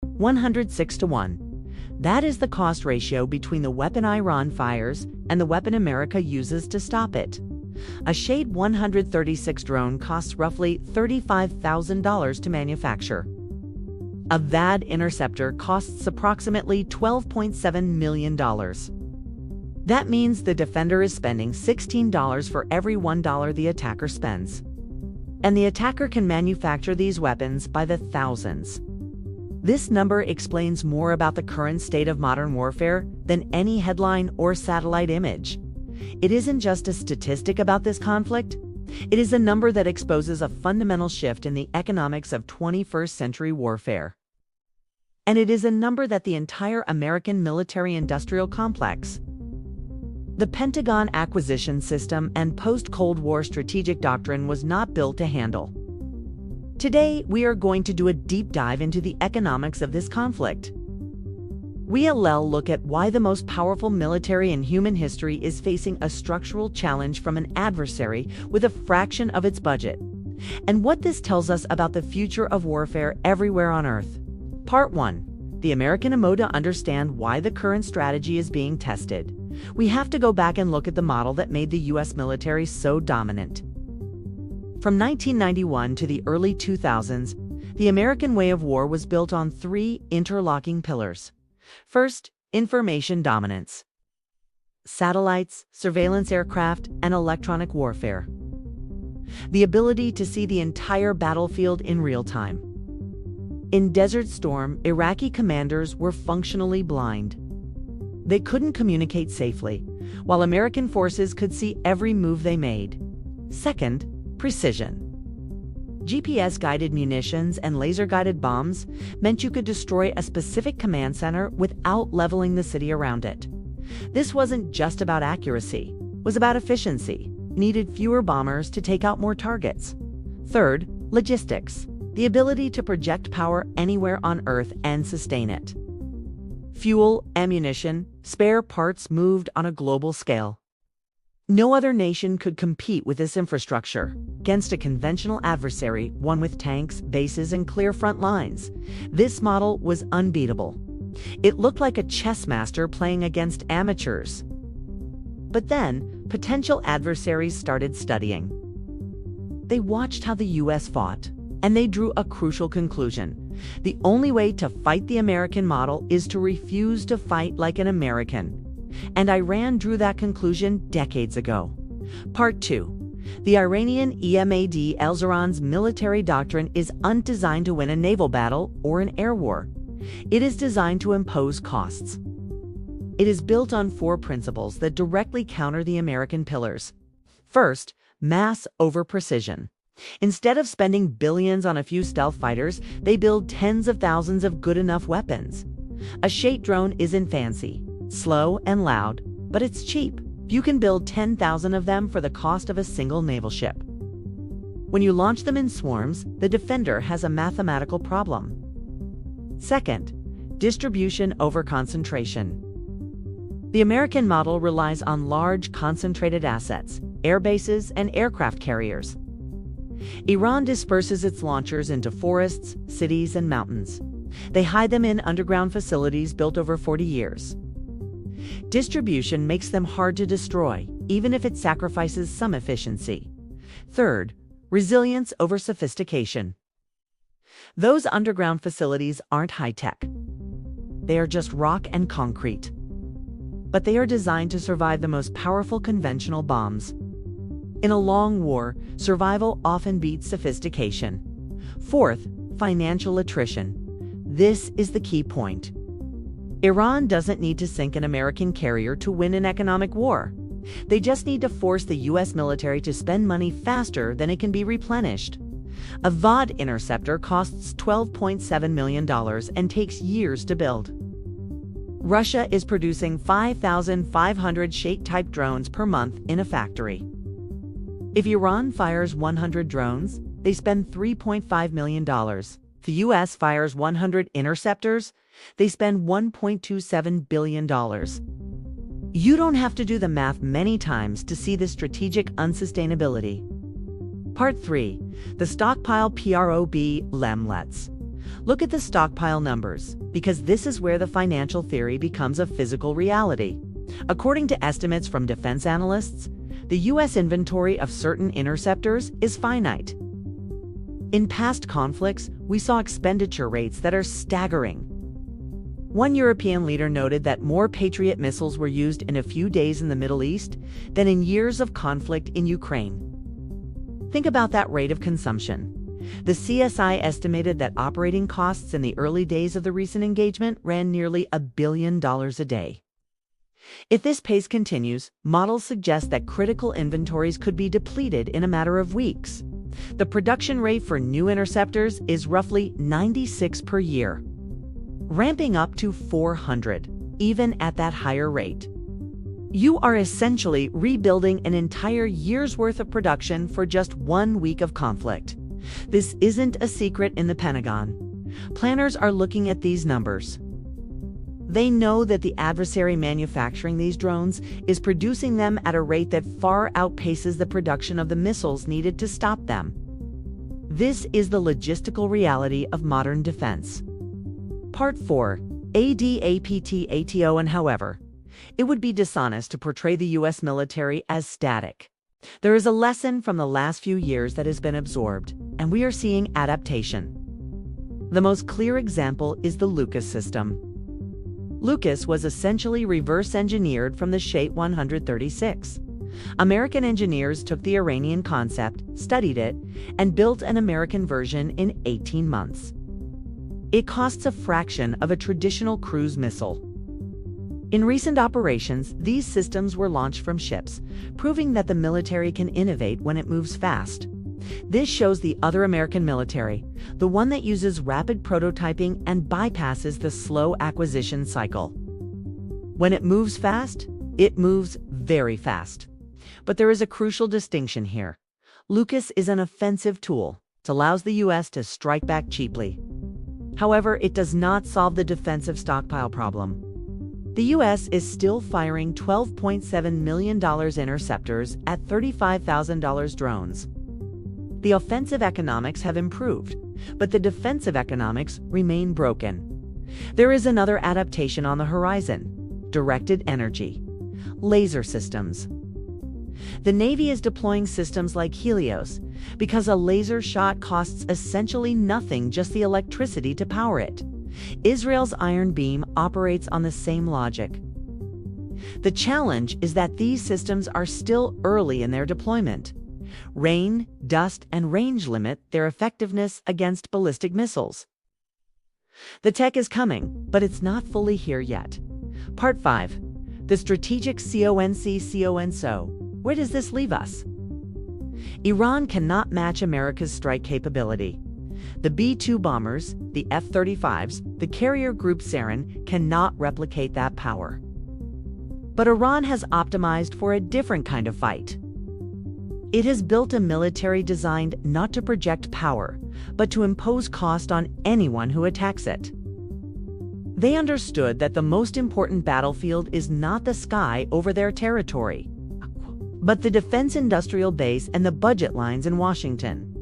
106 to 1. That is the cost ratio between the weapon Iran fires and the weapon America uses to stop it. A Shahed 136 drone costs roughly $35,000 to manufacture. A VAD interceptor costs approximately $12.7 million. That means the defender is spending $16 for every $1 the attacker spends. And the attacker can manufacture these weapons by the thousands. This number explains more about the current state of modern warfare than any headline or satellite image. It isn't just a statistic about this conflict. It is a number that exposes a fundamental shift in the economics of 21st century warfare. And it is a number that the entire American military-industrial complex, the Pentagon acquisition system and post-Cold War strategic doctrine was not built to handle. Today, we are going to do a deep dive into the economics of this conflict. We'll look at why the most powerful military in human history is facing a structural challenge from an adversary with a fraction of its budget, and what this tells us about the future of warfare everywhere on Earth. Part 1. The American MO. To understand why the current strategy is being tested, we have to go back and look at the model that made the U.S. military so dominant. From 1991 to the early 2000s, the American way of war was built on three interlocking pillars. First, information dominance. Satellites, surveillance aircraft, and electronic warfare. The ability to see the entire battlefield in real time. In Desert Storm, Iraqi commanders were functionally blind. They couldn't communicate safely, while American forces could see every move they made. Second, precision. GPS-guided munitions and laser-guided bombs meant you could destroy a specific command center without leveling the city around it. This wasn't just about accuracy, it was about efficiency. Needed fewer bombers to take out more targets. Third, logistics. The ability to project power anywhere on Earth and sustain it. Fuel, ammunition, spare parts moved on a global scale. No other nation could compete with this infrastructure against a conventional adversary, one with tanks, bases, and clear front lines. This model was unbeatable. It looked like a chess master playing against amateurs. But then, potential adversaries started studying. They watched how the U.S. fought, and they drew a crucial conclusion. The only way to fight the American model is to refuse to fight like an American. And Iran drew that conclusion decades ago. Part 2. The Iranian EMAD Elzaran's military doctrine is undesigned to win a naval battle or an air war. It is designed to impose costs. It is built on four principles that directly counter the American pillars. First, mass over precision. Instead of spending billions on a few stealth fighters, they build tens of thousands of good enough weapons. A Shahed drone isn't fancy, slow and loud, but it's cheap. You can build 10,000 of them for the cost of a single naval ship. When you launch them in swarms, the defender has a mathematical problem. Second, distribution over concentration. The American model relies on large, concentrated assets, air bases, and aircraft carriers. Iran disperses its launchers into forests, cities, and mountains. They hide them in underground facilities built over 40 years. Distribution makes them hard to destroy, even if it sacrifices some efficiency. Third, resilience over sophistication. Those underground facilities aren't high-tech. They are just rock and concrete. But they are designed to survive the most powerful conventional bombs. In a long war, survival often beats sophistication. Fourth, financial attrition. This is the key point. Iran doesn't need to sink an American carrier to win an economic war. They just need to force the U.S. military to spend money faster than it can be replenished. A VAD interceptor costs $12.7 million and takes years to build. Russia is producing 5,500 Shahed-type drones per month in a factory. If Iran fires 100 drones, they spend $3.5 million. If the U.S. fires 100 interceptors, they spend $1.27 billion. You don't have to do the math many times to see the strategic unsustainability. Part 3. The Stockpile PROB Lemlets. Look at the stockpile numbers, because this is where the financial theory becomes a physical reality. According to estimates from defense analysts, the U.S. inventory of certain interceptors is finite. In past conflicts, we saw expenditure rates that are staggering. One European leader noted that more Patriot missiles were used in a few days in the Middle East than in years of conflict in Ukraine. Think about that rate of consumption. The CSI estimated that operating costs in the early days of the recent engagement ran nearly $1 billion a day. If this pace continues, models suggest that critical inventories could be depleted in a matter of weeks. The production rate for new interceptors is roughly 96 per year, ramping up to 400, even at that higher rate. You are essentially rebuilding an entire year's worth of production for just 1 week of conflict. This isn't a secret in the Pentagon. Planners are looking at these numbers. They know that the adversary manufacturing these drones is producing them at a rate that far outpaces the production of the missiles needed to stop them. This is the logistical reality of modern defense. Part 4. Adaptation. And however, it would be dishonest to portray the U.S. military as static. There is a lesson from the last few years that has been absorbed, and we are seeing adaptation. The most clear example is the Lucas system. Lucas was essentially reverse-engineered from the Shahed 136. American engineers took the Iranian concept, studied it, and built an American version in 18 months. It costs a fraction of a traditional cruise missile. In recent operations, these systems were launched from ships, proving that the military can innovate when it moves fast. This shows the other American military, the one that uses rapid prototyping and bypasses the slow acquisition cycle. When it moves fast, it moves very fast. But there is a crucial distinction here. Lucas is an offensive tool. It allows the U.S. to strike back cheaply. However, it does not solve the defensive stockpile problem. The U.S. is still firing $12.7 million interceptors at $35,000 drones. The offensive economics have improved, but the defensive economics remain broken. There is another adaptation on the horizon: directed energy, laser systems. The Navy is deploying systems like Helios because a laser shot costs essentially nothing, just the electricity to power it. Israel's Iron Beam operates on the same logic. The challenge is that these systems are still early in their deployment. Rain, dust, and range limit their effectiveness against ballistic missiles. The tech is coming, but it's not fully here yet. Part 5. The strategic CONCO. Where does this leave us? Iran cannot match America's strike capability. The B-2 bombers, the F-35s, the carrier group Sarin cannot replicate that power. But Iran has optimized for a different kind of fight. It has built a military designed not to project power, but to impose cost on anyone who attacks it. They understood that the most important battlefield is not the sky over their territory, but the defense industrial base and the budget lines in Washington.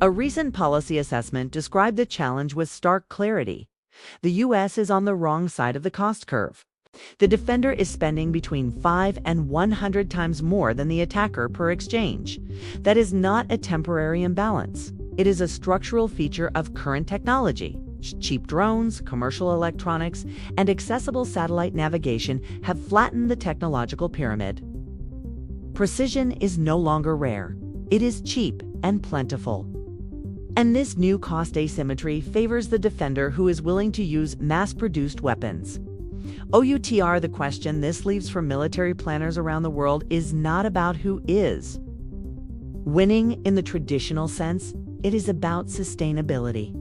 A recent policy assessment described the challenge with stark clarity. The U.S. is on the wrong side of the cost curve. The defender is spending between 5 and 100 times more than the attacker per exchange. That is not a temporary imbalance. It is a structural feature of current technology. Cheap drones, commercial electronics, and accessible satellite navigation have flattened the technological pyramid. Precision is no longer rare. It is cheap and plentiful. And this new cost asymmetry favors the defender who is willing to use mass-produced weapons. The question this leaves for military planners around the world is not about who is winning in the traditional sense. It is about sustainability.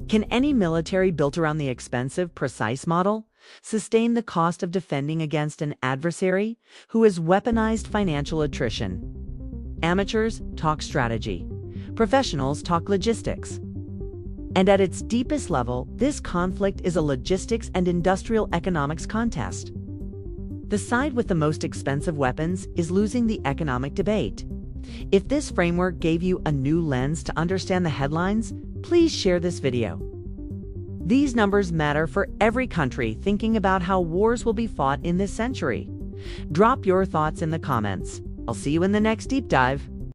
Can any military built around the expensive, precise model sustain the cost of defending against an adversary who has weaponized financial attrition? Amateurs talk strategy. Professionals talk logistics. And at its deepest level, this conflict is a logistics and industrial economics contest. The side with the most expensive weapons is losing the economic debate. If this framework gave you a new lens to understand the headlines, Please share this video. These numbers matter for every country thinking about how wars will be fought in this century. Drop your thoughts in the comments. I'll see you in the next deep dive.